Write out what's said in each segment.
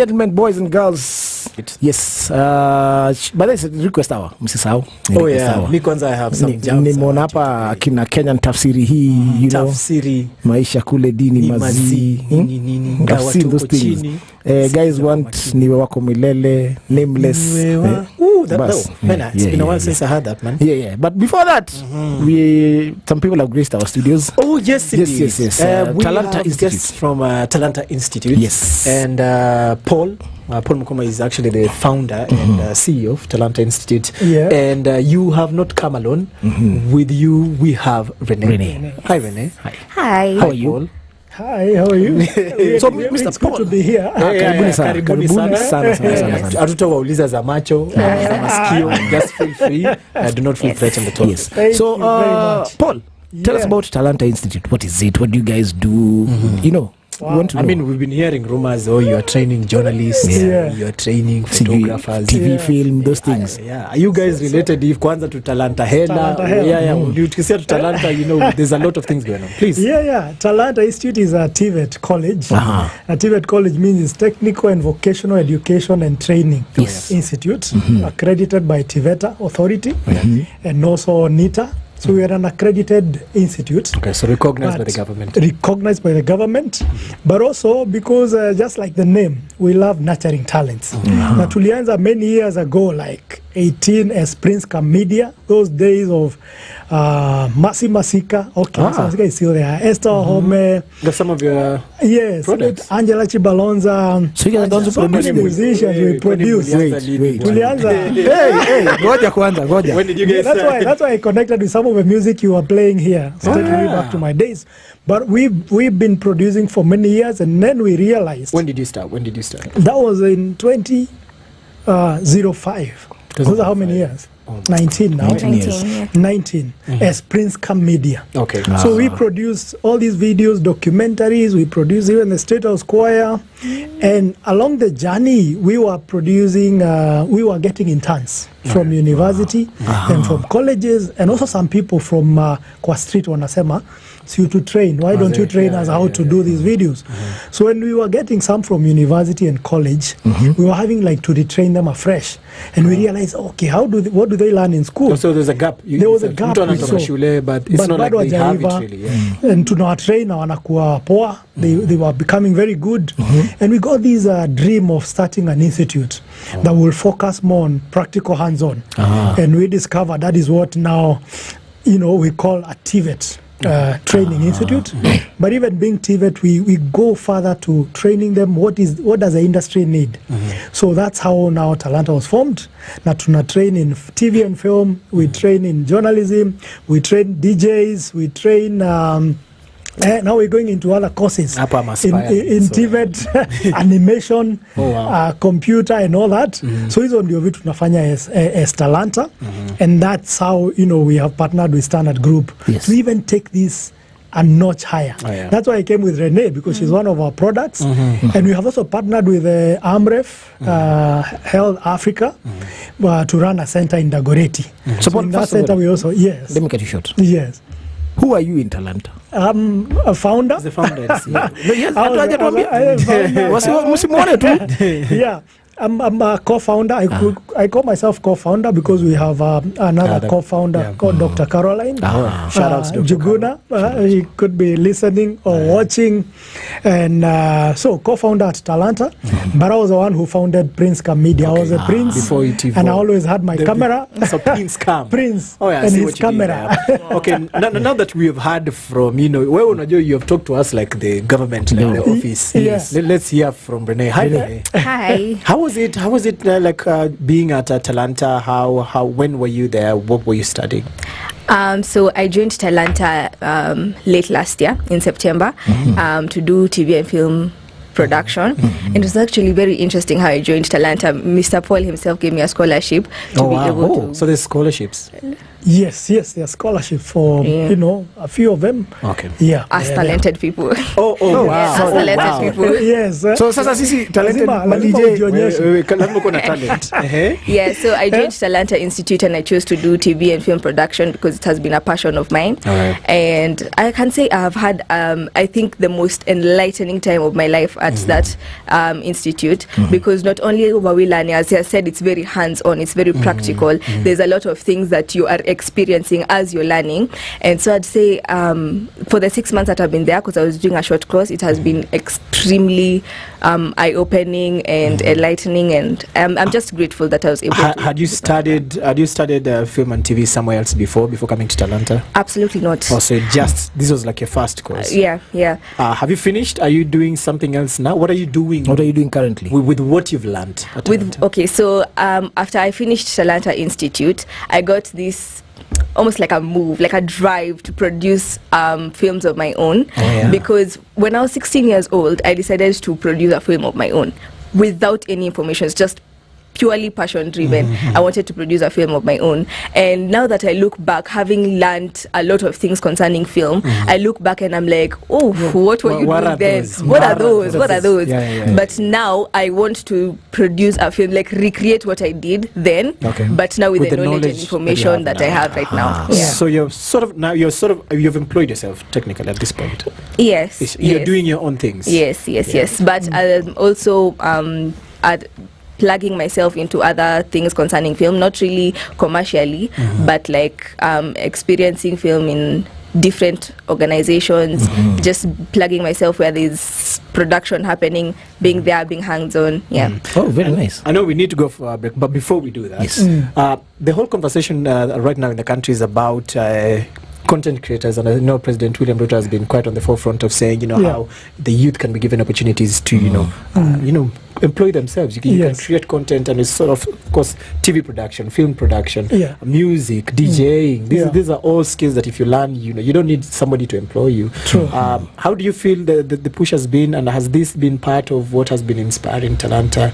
gentlemen, boys and girls. Yes. But there's a request hour. Msisahau. Oh yeah. Mi kwanza I have some jams. Nimeona hapa kina Kenyan tafsiri hii, you know. Tafsiri. Maisha kule dini mazi. I've seen those things. Guys want niwe wako milele, nameless. It's been a while since I heard that, man. Yeah. But before that, some people have graced our studios. Oh yes, indeed. Yes. Talanta is guests from Talanta Institute. Yes. And Paul Mukoma is actually the founder and CEO of Talanta Institute. Yeah. And you have not come alone. With you, we have Renee. Hi, Renee. Hi. How are you? Paul? Hi, how are you? So, Mr. Paul, good to be here. Karibuni sana. Hatutawauliza za macho, za masikio. Just feel free. Do not feel threatened at all. Yes. So, Paul, tell us about Talanta Institute. What is it? What do you guys do? You know. Wow. I mean, we've been hearing rumors. Oh, you are training journalists. You are training photographers, TV, film, those things. Are you guys related? If kwanza to Talanta Hela, you say to Talanta, you know, there's a lot of things going on. Please. Talanta Institute is a TVET college. A TVET college means it's Technical and Vocational Education and Training Institute, accredited by TVETA Authority and also NITA. So we are an accredited institute. Okay, so recognized by the government. Recognized by the government, but also because just like the name, we love nurturing talents. Na tulianza many years ago, like 18 as Prince Cam Media, those days of Masi Masika. Okay, Masika is still there. Esther Home. Got some of your products. Angela Chibalonza. So you guys so many musicians we produce. Wait. Tulianza. Hey, Goja. When did you guys That's why I connected with some of the music you are playing here. So taking me back to my days. But we've been producing for many years, and then we realized. When did you start? That was in 2005. Those are how many years? 19 now. 19 as Prince Cam Media. Okay. So we produce all these videos, documentaries. We produce even the State House Choir, and along the journey, we were producing. We were getting interns from university and from colleges, and also some people from Kwa Street wanasema, so to train. Why don't you train us how to do these videos? So when we were getting some from university and college, we were having like to retrain them afresh, and we realized, okay, what do they learn in school? So there's a gap. There was a gap. But it's not like they have it really. And to not train wanakuwa poa. They were becoming very good, and we got this dream of starting an institute that will focus more on practical hands-on, and we discovered that is what now, we call a TVET. Training institute, but even being TVET, we go further to training them. What does the industry need? So that's how now Talanta was formed. Now tuna train in TV and film, we train in journalism, we train DJs, we train. Now we're going into other courses in TVET, animation, computer and all that. So hizo ndio vitu tunafanya as Talanta, and that's how we have partnered with Standard Group to even take this a notch higher. That's why I came with Renee, because she's one of our products, and we have also partnered with AMREF Health Africa to run a center in Dagoretti. So in that center we also let me cut you short. Yes. Who are you in Talanta? I'm a founder. The founder. Yeah. I'm a co-founder. I call myself co-founder because we have another co-founder called Dr. Caroline. Shout out to Dr. Juguna. He could be listening or watching. And so co-founder at Talanta. But I was the one who founded Prince Cam Media. I was a prince. Before it and I always had my camera. So Prince Cam. Prince. And his camera. Okay, now that we have heard from, you have talked to us like the government, like the office. Yes. Let's hear from Renee. Hi, Renee. Hi. How was it like being at Talanta? When were you there? What were you studying? So I joined Talanta late last year in September to do TV and film production. It was actually very interesting how I joined Talanta. Mr. Paul himself gave me a scholarship to be able to. So there's scholarships. Yes, there's scholarship for a few of them. Okay. Yeah. As talented people. Oh wow. As talented people. Yes. So sasa sisi talented talent. Yeah, so I joined Talanta Institute and I chose to do TV and film production because it has been a passion of mine. Right. And I can say I've had, I think, the most enlightening time of my life at that institute, because not only were we learning, as I said, it's very hands-on, it's very practical. There's a lot of things that you are experiencing as you're learning. And so I'd say for the 6 months that I've been there, because I was doing a short course, it has been extremely eye-opening and enlightening, and I'm just grateful that I was able to. Had you studied film and TV somewhere else before coming to Talanta? Absolutely not. Oh, so this was like your first course? Yeah. Have you finished? Are you doing something else now? What are you doing? What are you doing currently? With what you've learned at Talanta? So after I finished Talanta Institute, I got this almost like a move, like a drive to produce films of my own. Because when I was 16 years old, I decided to produce a film of my own without any information. It's just purely passion driven. I wanted to produce a film of my own. And now that I look back, having learned a lot of things concerning film, I look back and I'm like, what were you doing then? What are those? Yeah. But now I want to produce a film, like recreate what I did then, but now with the knowledge and information that I have right now. So you've employed yourself technically at this point. Yes. You're doing your own things. Yes. But I'm also plugging myself into other things concerning film, not really commercially, but like experiencing film in different organizations, just plugging myself where there's production happening, being there, being hands-on. Oh, very nice. I know we need to go for a break, but before we do that, the whole conversation right now in the country is about content creators, and I know President William Ruto has been quite on the forefront of saying, how the youth can be given opportunities to, employ themselves. You can create content, and it's sort of course, TV production, film production, music, DJing. These are all skills that if you learn, you don't need somebody to employ you. True. How do you feel the push has been, and has this been part of what has been inspiring Talanta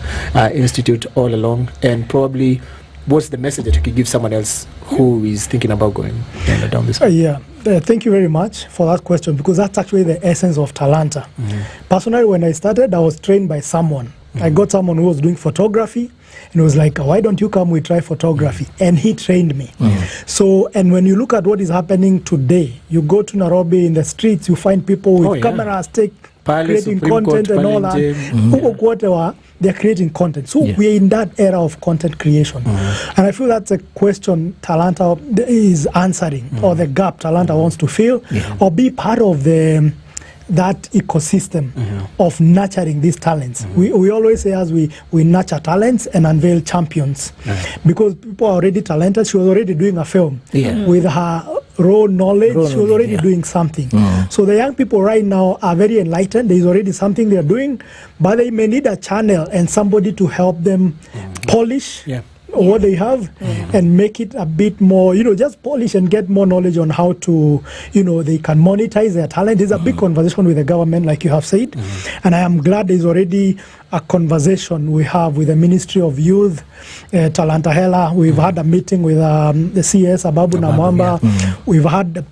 Institute all along? And probably, what's the message that you could give someone else who is thinking about going down this path? Thank you very much for that question, because that's actually the essence of Talanta. Personally, when I started, I was trained by someone. I got someone who was doing photography, and was like, why don't you come, we try photography? And he trained me. So, and when you look at what is happening today, you go to Nairobi in the streets, you find people with cameras, creating content and all that. They're creating content. So we're in that era of content creation. And I feel that's a question Talanta is answering, or the gap Talanta wants to fill, or be part of that ecosystem of nurturing these talents. We always say, as we nurture talents and unveil champions, because people are already talented. She was already doing a film with her raw knowledge. She was already doing something. So the young people right now are very enlightened. There is already something they are doing, but they may need a channel and somebody to help them polish what they have and make it a bit more, just polish and get more knowledge on how to, they can monetize their talent. There's a big conversation with the government, like you have said, and I am glad there's already a conversation we have with the Ministry of Youth, Talanta Hela. We've had a meeting with the CS, Ababu Namwamba. We've had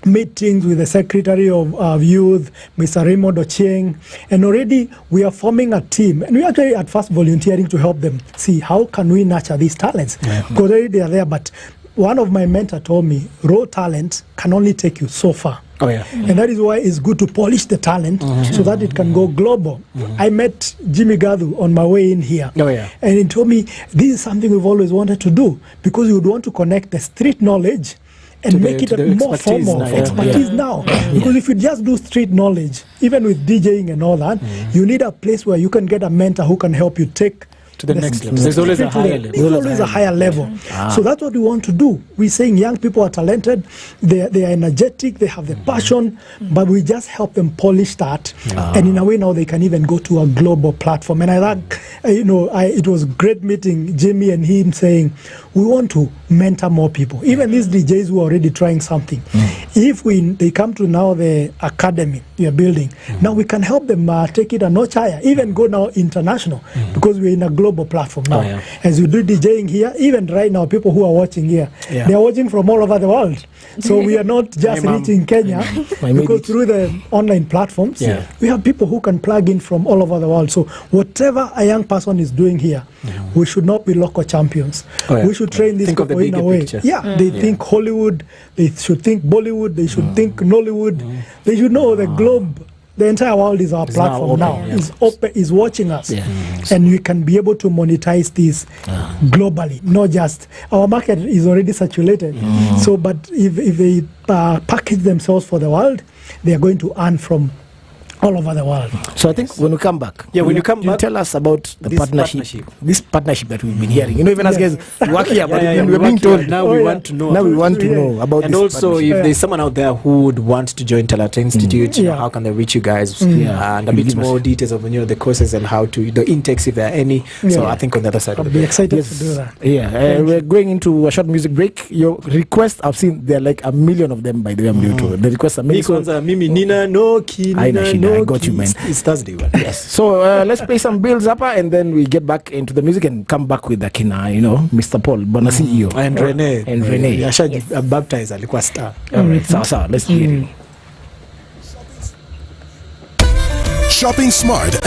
meetings with the Secretary of Youth, Mr. Raymond Ochieng, and already we are forming a team, and we actually at first volunteering to help them see how can we nurture these talents, because already they are there. But one of my mentors told me, raw talent can only take you so far. And that is why it's good to polish the talent so that it can go global. I met Jimmy Gadu on my way in here, and he told me this is something we've always wanted to do, because we would want to connect the street knowledge and make it more formal expertise now. Because if you just do street knowledge, even with DJing and all that, you need a place where you can get a mentor who can help you take to the next level. There's always a higher level. There's always a higher level. So that's what we want to do. We're saying young people are talented, they are energetic, they have the passion, but we just help them polish that. And in a way now they can even go to a global platform. And I it was great meeting Jimmy and him saying, we want to mentor more people. Even these DJs who are already trying something. If they come to now the academy we are building, now we can help them take it a notch higher, even go now international, because we're in a global platform now. As we do DJing here, even right now, people who are watching here, they are watching from all over the world. So we are not just reaching Kenya, because through the online platforms, we have people who can plug in from all over the world. So whatever a young person is doing here, we should not be local champions. We should train these people in a way. Picture. They think Hollywood, they should think Bollywood, they should think Nollywood. They should know the globe. The entire world is our platform now. Is watching us, and we can be able to monetize this globally. Not just our market is already saturated. So, but if they package themselves for the world, they are going to earn from all over the world. So I think when we come back, when you come back, tell us about the partnership. This partnership that we've been hearing. Even as guys work here, but we're being told. Now we want to know. Now we want to know about. And this also, if there's someone out there who would want to join Talanta Institute, how can they reach you guys? And a bit more details of the courses and how to the intakes if there are any. So I think on the other side, I'll be excited to do that. We're going into a short music break. Your requests, I've seen there are like a million of them. By the way, I'm new to the requests are many. Mimi Nina no ki. I got you, man. It's Thursday. Yes. So let's pay some bills up, and then we get back into the music and come back with the kina, Mr. Paul, Bona CEO. And Rene. And Rene. Yasha baptized alikuwa star. All right. So let's get it. Shopping smart and